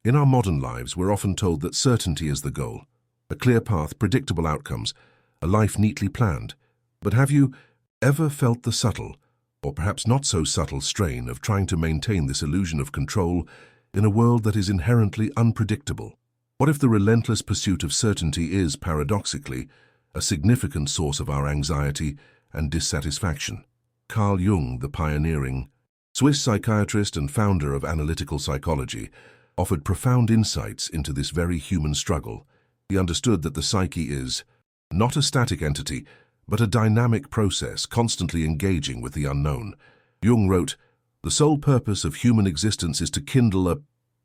In our modern lives, we're often told that certainty is the goal, a clear path, predictable outcomes, a life neatly planned. But have you ever felt the subtle, or perhaps not so subtle, strain of trying to maintain this illusion of control in a world that is inherently unpredictable? What if the relentless pursuit of certainty is, paradoxically, a significant source of our anxiety and dissatisfaction? Carl Jung, the pioneering Swiss psychiatrist and founder of analytical psychology, offered profound insights into this very human struggle. He understood that the psyche is not a static entity, but a dynamic process constantly engaging with the unknown. Jung wrote, "The sole purpose of human existence is to kindle a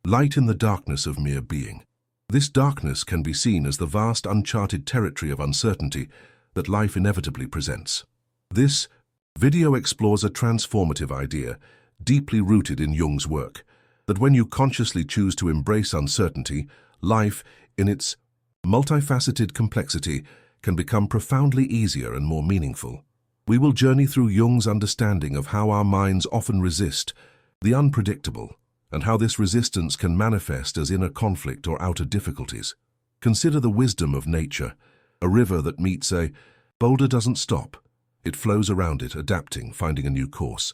light in the darkness of mere being." This darkness can be seen as the vast uncharted territory of uncertainty that life inevitably presents. This video explores a transformative idea, deeply rooted in Jung's work, that when you consciously choose to embrace uncertainty, life, in its multifaceted complexity, can become profoundly easier and more meaningful. We will journey through Jung's understanding of how our minds often resist the unpredictable, and how this resistance can manifest as inner conflict or outer difficulties. Consider the wisdom of nature. A river that meets a boulder doesn't stop. It flows around it, adapting, finding a new course.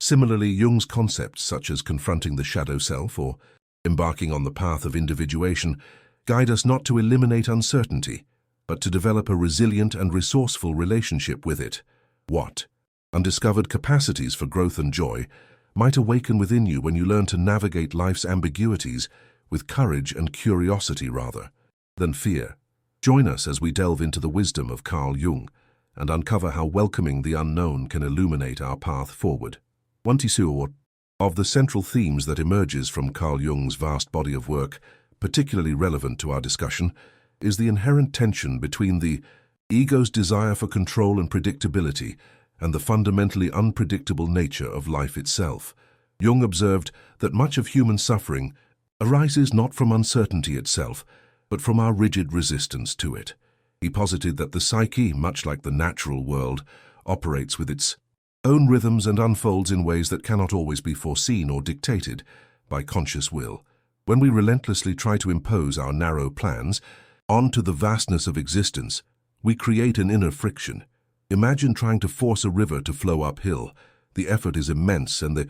Similarly, Jung's concepts such as confronting the shadow self or embarking on the path of individuation guide us not to eliminate uncertainty, but to develop a resilient and resourceful relationship with it. What undiscovered capacities for growth and joy might awaken within you when you learn to navigate life's ambiguities with courage and curiosity rather than fear? Join us as we delve into the wisdom of Carl Jung and uncover how welcoming the unknown can illuminate our path forward. One of the central themes that emerges from Carl Jung's vast body of work, particularly relevant to our discussion, is the inherent tension between the ego's desire for control and predictability and the fundamentally unpredictable nature of life itself. Jung observed that much of human suffering arises not from uncertainty itself, but from our rigid resistance to it. He posited that the psyche, much like the natural world, operates with its own rhythms and unfolds in ways that cannot always be foreseen or dictated by conscious will. When we relentlessly try to impose our narrow plans onto the vastness of existence, we create an inner friction. Imagine trying to force a river to flow uphill. The effort is immense and the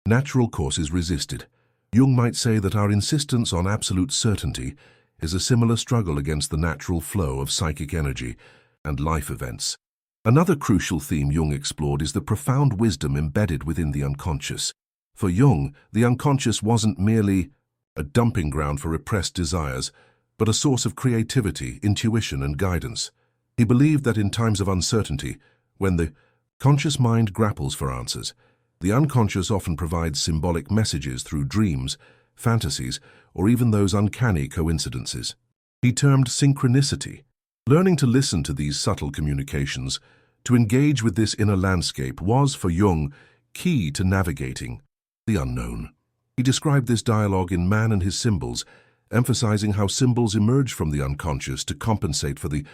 natural course is resisted. Jung might say that our insistence on absolute certainty is a similar struggle against the natural flow of psychic energy and life events. Another crucial theme Jung explored is the profound wisdom embedded within the unconscious. For Jung, the unconscious wasn't merely a dumping ground for repressed desires, but a source of creativity, intuition, and guidance. He believed that in times of uncertainty, when the conscious mind grapples for answers, the unconscious often provides symbolic messages through dreams, fantasies, or even those uncanny coincidences. He termed synchronicity. Learning to listen to these subtle communications, to engage with this inner landscape, was, for Jung, key to navigating the unknown. He described this dialogue in Man and His Symbols, emphasizing how symbols emerge from the unconscious to compensate for the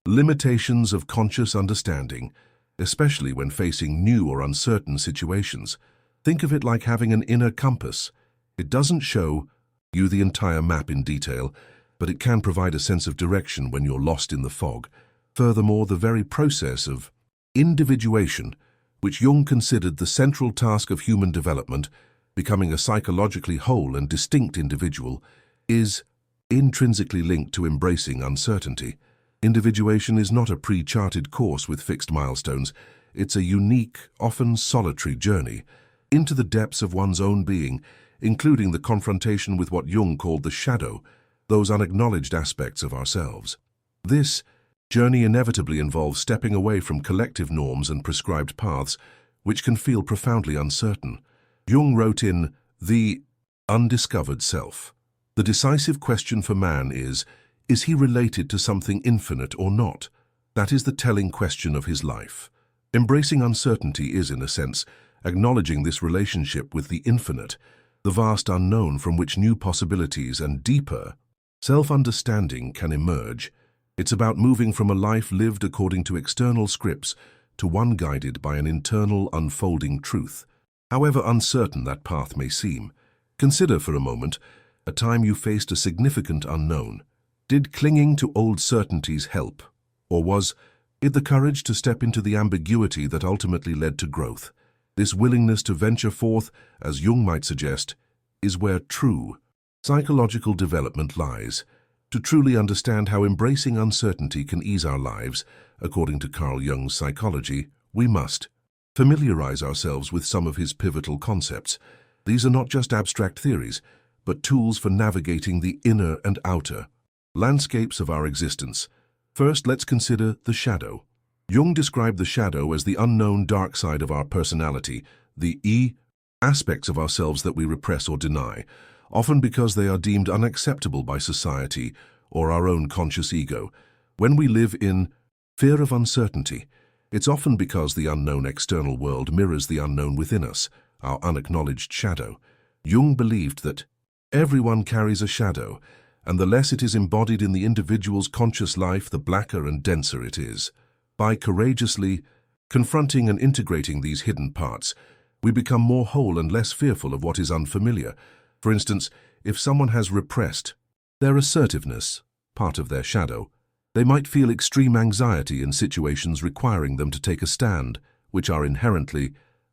limitations of conscious understanding, especially when facing new or uncertain situations. Think of it like having an inner compass. It doesn't show you the entire map in detail, but it can provide a sense of direction when you're lost in the fog. Furthermore, the very process of individuation, which Jung considered the central task of human development, becoming a psychologically whole and distinct individual, is intrinsically linked to embracing uncertainty. Individuation is not a pre-charted course with fixed milestones. It's a unique, often solitary journey into the depths of one's own being, including the confrontation with what Jung called the shadow, those unacknowledged aspects of ourselves. This journey inevitably involves stepping away from collective norms and prescribed paths, which can feel profoundly uncertain. Jung wrote in The Undiscovered Self, "The decisive question for man is he related to something infinite or not? That is the telling question of his life." Embracing uncertainty is, in a sense, acknowledging this relationship with the infinite, the vast unknown from which new possibilities and deeper self-understanding can emerge. It's about moving from a life lived according to external scripts to one guided by an internal, unfolding truth. However uncertain that path may seem, consider for a moment A time you faced a significant unknown. Did clinging to old certainties help? Or was it the courage to step into the ambiguity that ultimately led to growth? This willingness to venture forth, as Jung might suggest, is where true psychological development lies. To truly understand how embracing uncertainty can ease our lives, according to Carl Jung's psychology, we must familiarize ourselves with some of his pivotal concepts. These are not just abstract theories, but tools for navigating the inner and outer landscapes of our existence. First, let's consider the shadow. Jung described the shadow as the unknown dark side of our personality, the aspects of ourselves that we repress or deny, often because they are deemed unacceptable by society or our own conscious ego. When we live in fear of uncertainty, it's often because the unknown external world mirrors the unknown within us, our unacknowledged shadow. Jung believed that everyone carries a shadow, and the less it is embodied in the individual's conscious life, the blacker and denser it is. By courageously confronting and integrating these hidden parts, we become more whole and less fearful of what is unfamiliar. For instance, if someone has repressed their assertiveness, part of their shadow, they might feel extreme anxiety in situations requiring them to take a stand, which are inherently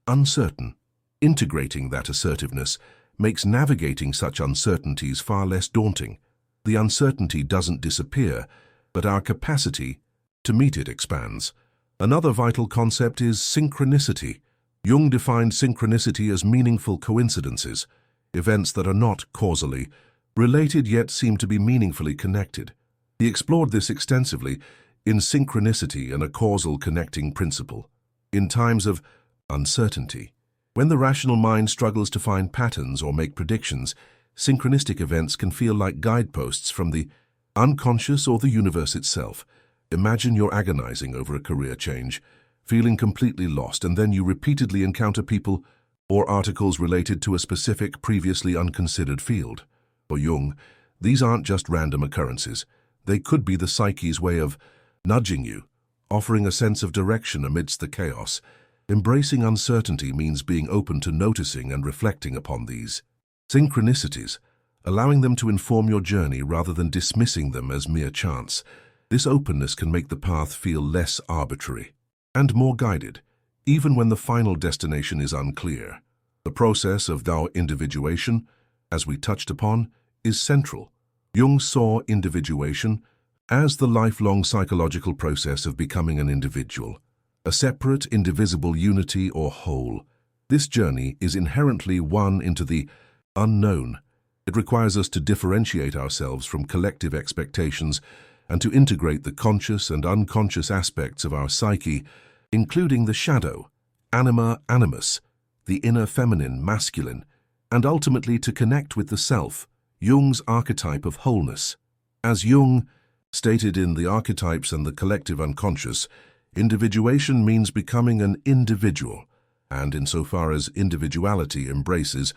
uncertain. Integrating that assertiveness makes navigating such uncertainties far less daunting. The uncertainty doesn't disappear, but our capacity to meet it expands. Another vital concept is synchronicity. Jung defined synchronicity as meaningful coincidences, events that are not causally related yet seem to be meaningfully connected. He explored this extensively in Synchronicity and a Causal Connecting Principle. In times of uncertainty, when the rational mind struggles to find patterns or make predictions, synchronistic events can feel like guideposts from the unconscious or the universe itself. Imagine you're agonizing over a career change, feeling completely lost, and then you repeatedly encounter people or articles related to a specific, previously unconsidered field. For Jung, these aren't just random occurrences. They could be the psyche's way of nudging you, offering a sense of direction amidst the chaos. Embracing uncertainty means being open to noticing and reflecting upon these synchronicities, allowing them to inform your journey rather than dismissing them as mere chance. This openness can make the path feel less arbitrary and more guided, even when the final destination is unclear. The process of our individuation, as we touched upon, is central. Jung saw individuation as the lifelong psychological process of becoming an individual, a separate, indivisible unity or whole. This journey is inherently one into the unknown. It requires us to differentiate ourselves from collective expectations and to integrate the conscious and unconscious aspects of our psyche, including the shadow, anima, animus, the inner feminine, masculine, and ultimately to connect with the self, Jung's archetype of wholeness. As Jung stated in The Archetypes and the Collective Unconscious, individuation means becoming an individual, and insofar as individuality embraces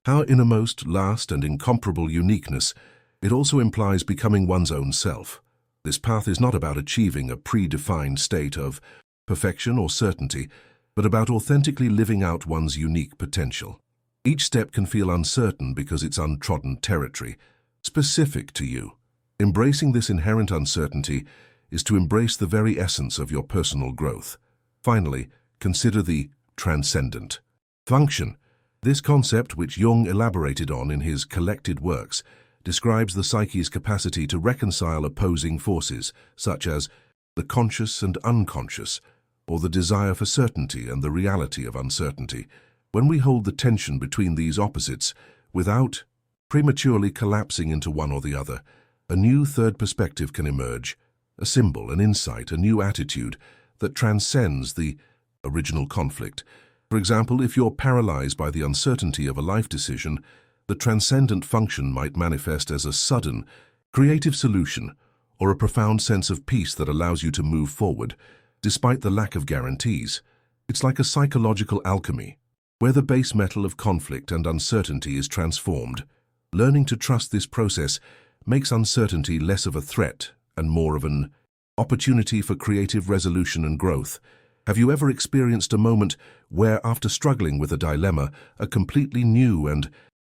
our innermost, last, and incomparable uniqueness, it also implies becoming one's own self. This path is not about achieving a predefined state of perfection or certainty, but about authentically living out one's unique potential. Each step can feel uncertain because it's untrodden territory, specific to you. Embracing this inherent uncertainty is to embrace the very essence of your personal growth. Finally, consider the transcendent function. This concept, which Jung elaborated on in his collected works, describes the psyche's capacity to reconcile opposing forces, such as the conscious and unconscious, or the desire for certainty and the reality of uncertainty. When we hold the tension between these opposites, without prematurely collapsing into one or the other, a new third perspective can emerge, a symbol, an insight, a new attitude that transcends the original conflict. For example, if you're paralyzed by the uncertainty of a life decision, the transcendent function might manifest as a sudden, creative solution or a profound sense of peace that allows you to move forward, despite the lack of guarantees. It's like a psychological alchemy, where the base metal of conflict and uncertainty is transformed. Learning to trust this process makes uncertainty less of a threat and more of an opportunity for creative resolution and growth. Have you ever experienced a moment where, after struggling with a dilemma, a completely new and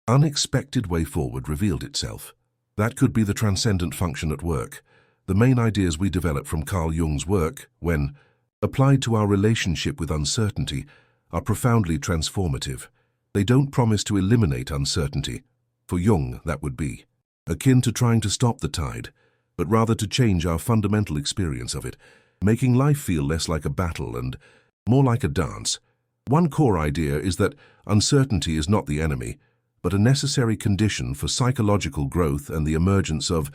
unexpected way forward revealed itself. That could be the transcendent function at work. The main ideas we develop from Carl Jung's work, when applied to our relationship with uncertainty, are profoundly transformative. They don't promise to eliminate uncertainty. For Jung, that would be akin to trying to stop the tide, but rather to change our fundamental experience of it, making life feel less like a battle and more like a dance. One core idea is that uncertainty is not the enemy, but a necessary condition for psychological growth and the emergence of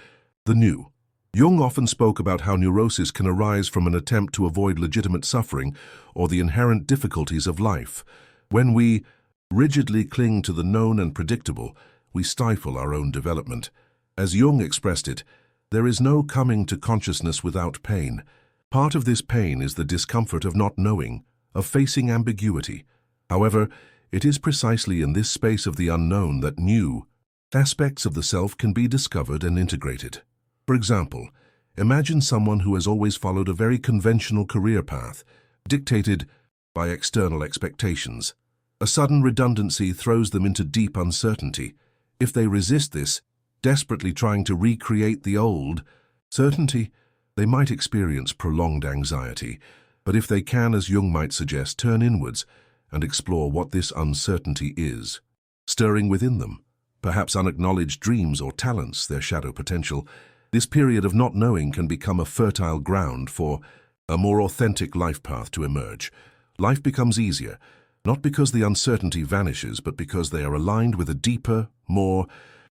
the new. Jung often spoke about how neurosis can arise from an attempt to avoid legitimate suffering or the inherent difficulties of life. When we rigidly cling to the known and predictable, we stifle our own development. As Jung expressed it, there is no coming to consciousness without pain. Part of this pain is the discomfort of not knowing, of facing ambiguity. However, it is precisely in this space of the unknown that new aspects of the self can be discovered and integrated. For example, imagine someone who has always followed a very conventional career path, dictated by external expectations. A sudden redundancy throws them into deep uncertainty. If they resist this, desperately trying to recreate the old certainty, they might experience prolonged anxiety. But if they can, as Jung might suggest, turn inwards and explore what this uncertainty is, stirring within them, perhaps unacknowledged dreams or talents, their shadow potential, this period of not knowing can become a fertile ground for a more authentic life path to emerge. Life becomes easier, not because the uncertainty vanishes, but because they are aligned with a deeper, more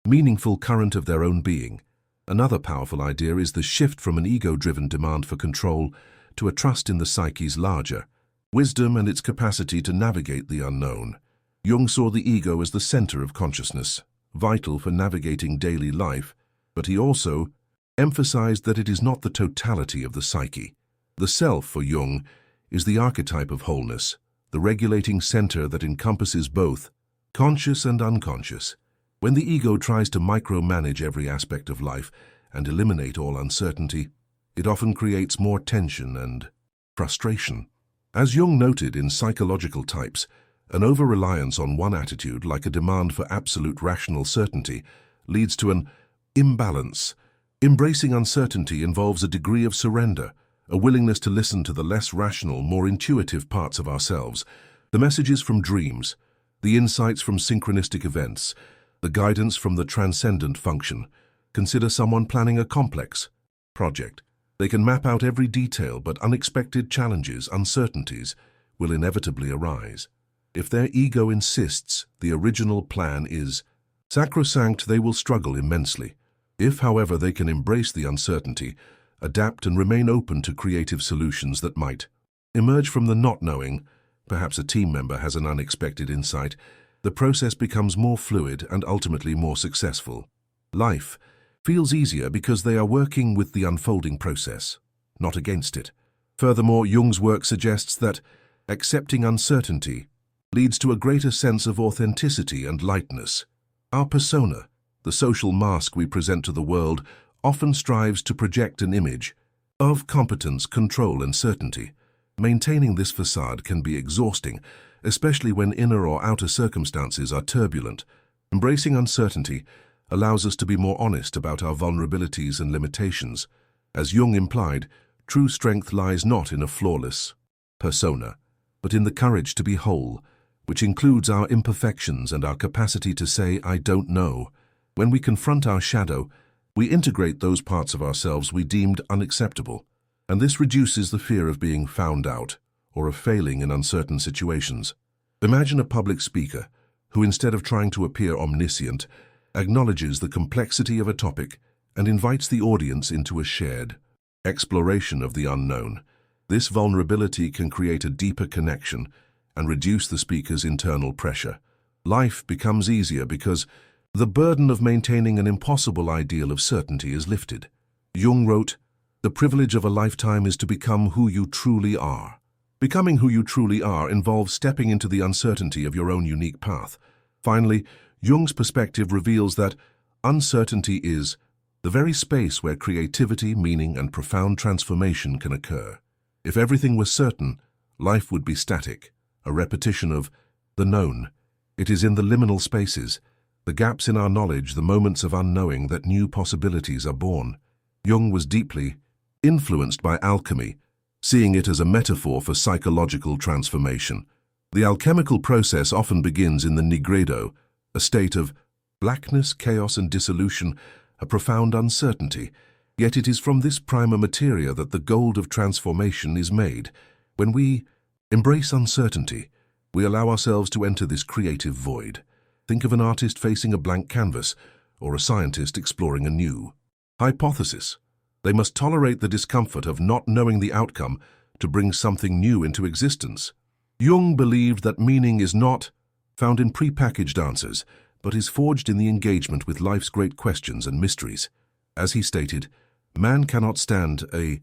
meaningful current of their own being. Another powerful idea is the shift from an ego-driven demand for control to a trust in the psyche's larger wisdom and its capacity to navigate the unknown. Jung saw the ego as the center of consciousness, vital for navigating daily life, but he also emphasized that it is not the totality of the psyche. The self, for Jung, is the archetype of wholeness, the regulating center that encompasses both conscious and unconscious. When the ego tries to micromanage every aspect of life and eliminate all uncertainty, it often creates more tension and frustration. As Jung noted in Psychological Types, an over-reliance on one attitude, like a demand for absolute rational certainty, leads to an imbalance. Embracing uncertainty involves a degree of surrender, a willingness to listen to the less rational, more intuitive parts of ourselves, the messages from dreams, the insights from synchronistic events, the guidance from the transcendent function. Consider someone planning a complex project. They can map out every detail, but unexpected challenges, uncertainties, will inevitably arise. If their ego insists the original plan is sacrosanct, they will struggle immensely. If, however, they can embrace the uncertainty, adapt and remain open to creative solutions that might emerge from the not knowing, perhaps a team member has an unexpected insight, the process becomes more fluid and ultimately more successful. Life feels easier because they are working with the unfolding process, not against it. Furthermore, Jung's work suggests that accepting uncertainty leads to a greater sense of authenticity and lightness. Our persona, the social mask we present to the world, often strives to project an image of competence, control, and certainty. Maintaining this facade can be exhausting, especially when inner or outer circumstances are turbulent. Embracing uncertainty allows us to be more honest about our vulnerabilities and limitations. As Jung implied, true strength lies not in a flawless persona, but in the courage to be whole, which includes our imperfections and our capacity to say, "I don't know." When we confront our shadow, we integrate those parts of ourselves we deemed unacceptable, and this reduces the fear of being found out or of failing in uncertain situations. Imagine a public speaker who, instead of trying to appear omniscient, acknowledges the complexity of a topic and invites the audience into a shared exploration of the unknown. This vulnerability can create a deeper connection and reduce the speaker's internal pressure. Life becomes easier because the burden of maintaining an impossible ideal of certainty is lifted. Jung wrote, "The privilege of a lifetime is to become who you truly are." Becoming who you truly are involves stepping into the uncertainty of your own unique path. Finally, Jung's perspective reveals that uncertainty is the very space where creativity, meaning, and profound transformation can occur. If everything was certain, life would be static, a repetition of the known. It is in the liminal spaces, The gaps in our knowledge, the moments of unknowing that new possibilities are born. Jung was deeply influenced by alchemy, seeing it as a metaphor for psychological transformation. The alchemical process often begins in the nigredo, a state of blackness, chaos, and dissolution, a profound uncertainty. Yet it is from this prima materia that the gold of transformation is made. When we embrace uncertainty, we allow ourselves to enter this creative void. Think of an artist facing a blank canvas, or a scientist exploring a new hypothesis. They must tolerate the discomfort of not knowing the outcome to bring something new into existence. Jung believed that meaning is not found in prepackaged answers, but is forged in the engagement with life's great questions and mysteries. As he stated, man cannot stand a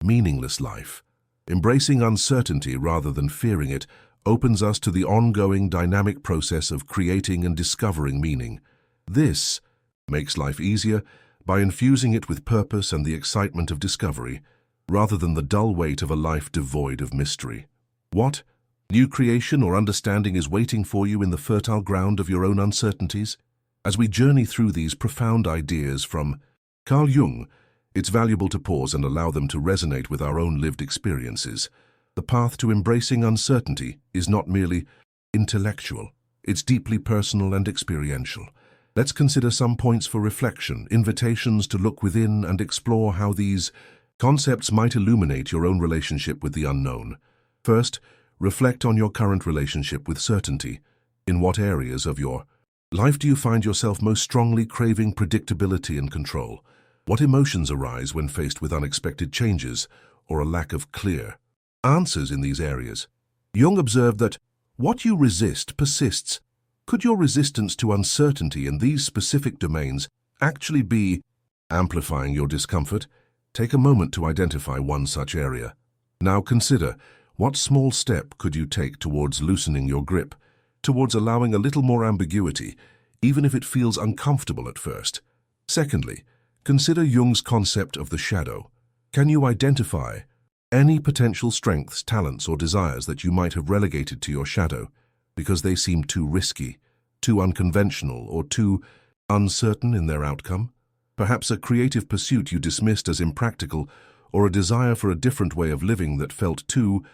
meaningless life. Embracing uncertainty rather than fearing it opens us to the ongoing dynamic process of creating and discovering meaning. This makes life easier by infusing it with purpose and the excitement of discovery, rather than the dull weight of a life devoid of mystery. What new creation or understanding is waiting for you in the fertile ground of your own uncertainties? As we journey through these profound ideas from Carl Jung, it's valuable to pause and allow them to resonate with our own lived experiences. The path to embracing uncertainty is not merely intellectual, it's deeply personal and experiential. Let's consider some points for reflection, invitations to look within and explore how these concepts might illuminate your own relationship with the unknown. First, reflect on your current relationship with certainty. In what areas of your life do you find yourself most strongly craving predictability and control? What emotions arise when faced with unexpected changes or a lack of clear answers in these areas? Jung observed that what you resist persists. Could your resistance to uncertainty in these specific domains actually be amplifying your discomfort? Take a moment to identify one such area. Now consider, what small step could you take towards loosening your grip, towards allowing a little more ambiguity, even if it feels uncomfortable at first? Secondly, consider Jung's concept of the shadow. Can you identify any potential strengths, talents, or desires that you might have relegated to your shadow because they seem too risky, too unconventional, or too uncertain in their outcome? Perhaps a creative pursuit you dismissed as impractical, or a desire for a different way of living that felt too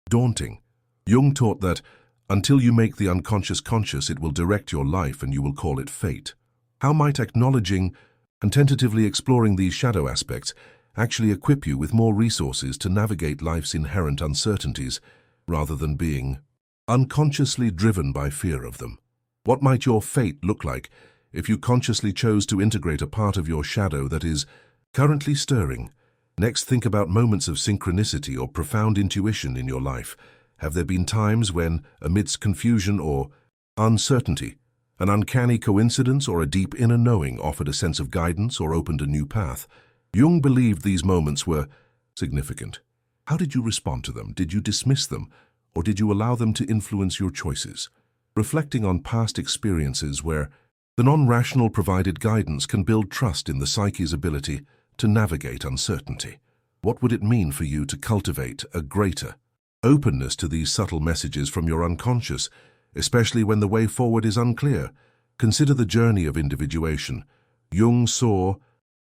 daunting. Jung taught that until you make the unconscious conscious, it will direct your life and you will call it fate. How might acknowledging and tentatively exploring these shadow aspects actually equip you with more resources to navigate life's inherent uncertainties, rather than being unconsciously driven by fear of them? What might your fate look like if you consciously chose to integrate a part of your shadow that is currently stirring? Next, think about moments of synchronicity or profound intuition in your life. Have there been times when, amidst confusion or uncertainty, an uncanny coincidence or a deep inner knowing offered a sense of guidance or opened a new path? Jung believed these moments were significant. How did you respond to them? Did you dismiss them, or did you allow them to influence your choices? Reflecting on past experiences where the non-rational provided guidance can build trust in the psyche's ability to navigate uncertainty. What would it mean for you to cultivate a greater openness to these subtle messages from your unconscious, especially when the way forward is unclear? Consider the journey of individuation. Jung saw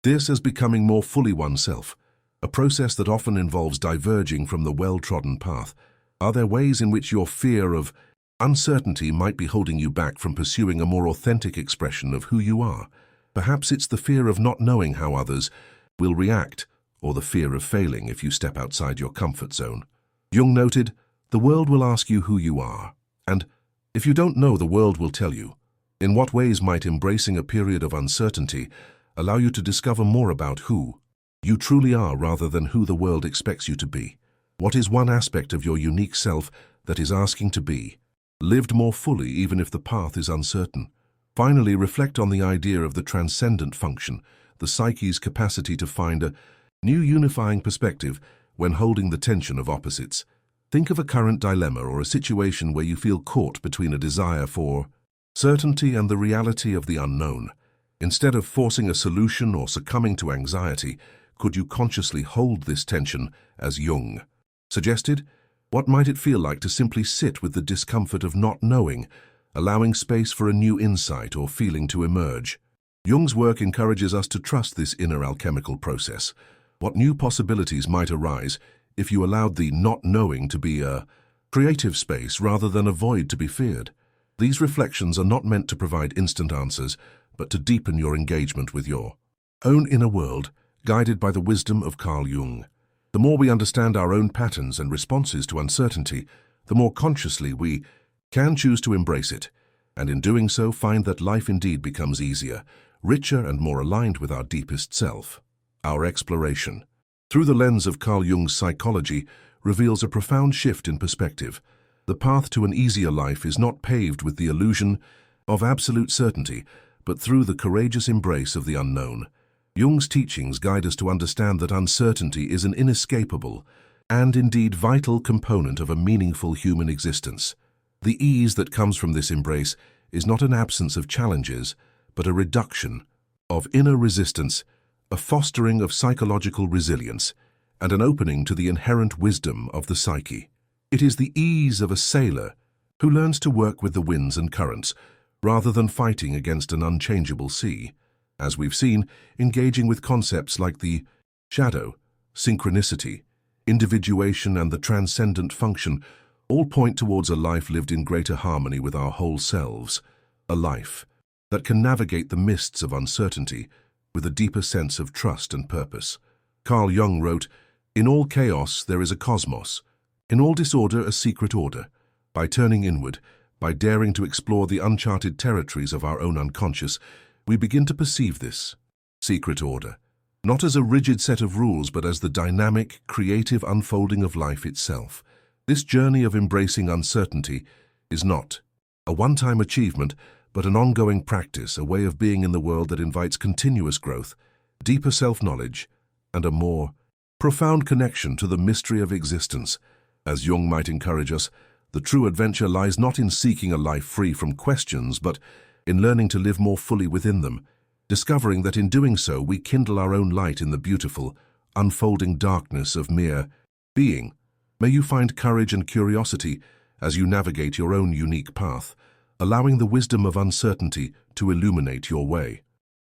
this as becoming more fully oneself, a process that often involves diverging from the well-trodden path. Are there ways in which your fear of uncertainty might be holding you back from pursuing a more authentic expression of who you are? Perhaps it's the fear of not knowing how others will react, or the fear of failing if you step outside your comfort zone. Jung noted, the world will ask you who you are, and if you don't know, the world will tell you. In what ways might embracing a period of uncertainty allow you to discover more about who you truly are rather than who the world expects you to be? What is one aspect of your unique self that is asking to be lived more fully, even if the path is uncertain? Finally, reflect on the idea of the transcendent function, the psyche's capacity to find a new unifying perspective when holding the tension of opposites. Think of a current dilemma or a situation where you feel caught between a desire for certainty and the reality of the unknown. Instead of forcing a solution or succumbing to anxiety, could you consciously hold this tension as Jung suggested? What might it feel like to simply sit with the discomfort of not knowing, allowing space for a new insight or feeling to emerge. Jung's work encourages us to trust this inner alchemical process. What new possibilities might arise if you allowed the not knowing to be a creative space rather than a void to be feared? These reflections are not meant to provide instant answers, but to deepen your engagement with your own inner world, guided by the wisdom of Carl Jung. The more we understand our own patterns and responses to uncertainty, the more consciously we can choose to embrace it, and in doing so find that life indeed becomes easier, richer and more aligned with our deepest self. Our exploration, through the lens of Carl Jung's psychology, reveals a profound shift in perspective. The path to an easier life is not paved with the illusion of absolute certainty, but through the courageous embrace of the unknown. Jung's teachings guide us to understand that uncertainty is an inescapable and indeed vital component of a meaningful human existence. The ease that comes from this embrace is not an absence of challenges, but a reduction of inner resistance, a fostering of psychological resilience, and an opening to the inherent wisdom of the psyche. It is the ease of a sailor who learns to work with the winds and currents, rather than fighting against an unchangeable sea. As we've seen, engaging with concepts like the shadow, synchronicity, individuation, and the transcendent function all point towards a life lived in greater harmony with our whole selves, a life that can navigate the mists of uncertainty with a deeper sense of trust and purpose. Carl Jung wrote, "In all chaos there is a cosmos, in all disorder a secret order. By turning inward, by daring to explore the uncharted territories of our own unconscious, we begin to perceive this secret order, not as a rigid set of rules, but as the dynamic, creative unfolding of life itself. This journey of embracing uncertainty is not a one-time achievement, but an ongoing practice, a way of being in the world that invites continuous growth, deeper self-knowledge, and a more profound connection to the mystery of existence." As Jung might encourage us, the true adventure lies not in seeking a life free from questions, but in learning to live more fully within them, discovering that in doing so we kindle our own light in the beautiful, unfolding darkness of mere being. May you find courage and curiosity as you navigate your own unique path, allowing the wisdom of uncertainty to illuminate your way.